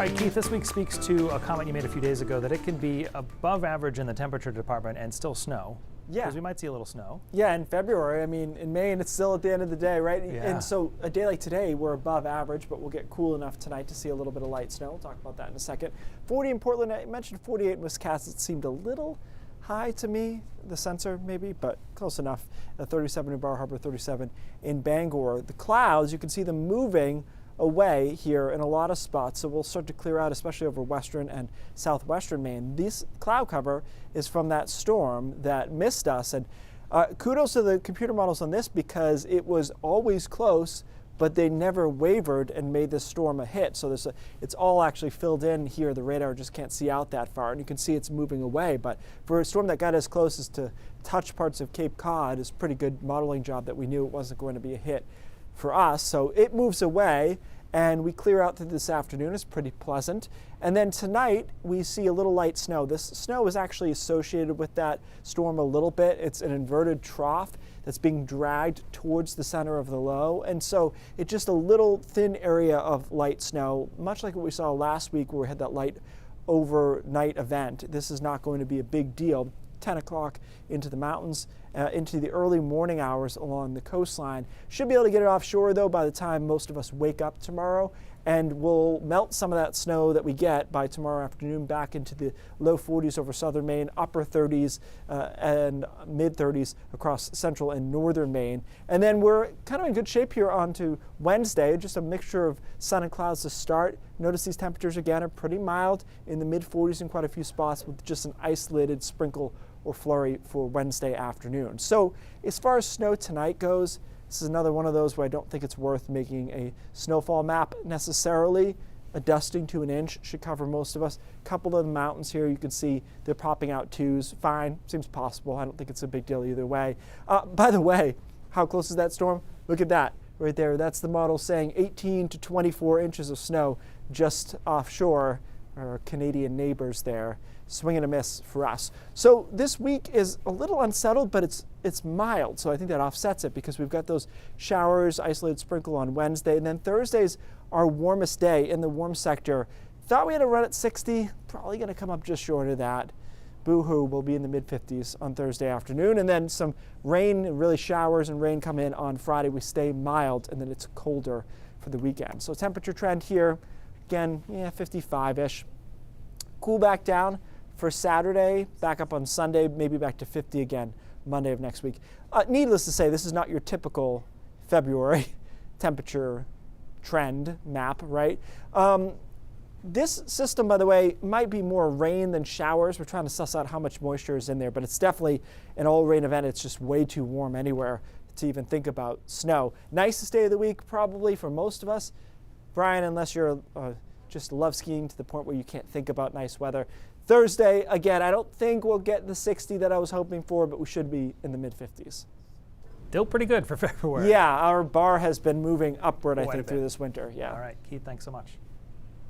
All right, Keith, this week speaks to a comment you made a few days ago that it can be above average in the temperature department and still snow. Yeah. Because we might see a little snow. Yeah, in February. I mean, in Maine, it's still at the end of the day, right? Yeah. And so a day like today, we're above average, but we'll get cool enough tonight to see a little bit of light snow. We'll talk about that in a second. 40 in Portland. I mentioned 48 in Wisconsin. It seemed a little high to me, the sensor maybe, but close enough. 37 in Bar Harbor, 37 in Bangor. The clouds, you can see them moving away here in a lot of spots, so we'll start to clear out, especially over western and southwestern Maine. This cloud cover is from that storm that missed us, and kudos to the computer models on this because it was always close, but they never wavered and made this storm a hit. So it's all actually filled in here. The radar just can't see out that far, and you can see it's moving away. But for a storm that got as close as to touch parts of Cape Cod, is a pretty good modeling job that we knew it wasn't going to be a hit for us. So it moves away and we clear out through this afternoon. It's pretty pleasant. And then tonight we see a little light snow. This snow is actually associated with that storm a little bit. It's an inverted trough that's being dragged towards the center of the low. And so it's just a little thin area of light snow, much like what we saw last week where we had that light overnight event. This is not going to be a big deal. 10 o'clock into the mountains, into the early morning hours along the coastline. Should be able to get it offshore though by the time most of us wake up tomorrow, and we'll melt some of that snow that we get by tomorrow afternoon back into the low 40s over southern Maine, upper 30s and mid 30s across central and northern Maine. And then we're kind of in good shape here on to Wednesday, just a mixture of sun and clouds to start. Notice these temperatures again are pretty mild in the mid 40s in quite a few spots with just an isolated sprinkle or flurry for Wednesday afternoon. So as far as snow tonight goes, this is another one of those where I don't think it's worth making a snowfall map necessarily. A dusting to an inch should cover most of us. A couple of the mountains here, you can see they're popping out twos. Fine, seems possible. I don't think it's a big deal either way. By the way, how close is that storm? Look at that right there. That's the model saying 18 to 24 inches of snow just offshore. Our Canadian neighbors there, swing and a miss for us. So this week is a little unsettled, but it's mild, so I think that offsets it because we've got those showers, isolated sprinkle on Wednesday, and then Thursday's our warmest day in the warm sector. Thought we had a run at 60, probably going to come up just short of that. Boo-hoo, we'll be in the mid-50s on Thursday afternoon, and then some rain, really showers and rain come in on Friday. We stay mild, and then it's colder for the weekend. So temperature trend here, again, 55-ish. Cool back down for Saturday, back up on Sunday, maybe back to 50 again Monday of next week. Needless to say, this is not your typical February temperature trend map, right? This system, by the way, might be more rain than showers. We're trying to suss out how much moisture is in there, but it's definitely an all-rain event. It's just way too warm anywhere to even think about snow. Nicest day of the week, probably, for most of us. Brian, unless you're just love skiing to the point where you can't think about nice weather. Thursday, again, I don't think we'll get the 60 that I was hoping for, but we should be in the mid-50s. Still pretty good for February. Yeah, our bar has been moving upward, I think, Quite a bit through this winter. Yeah. All right, Keith, thanks so much.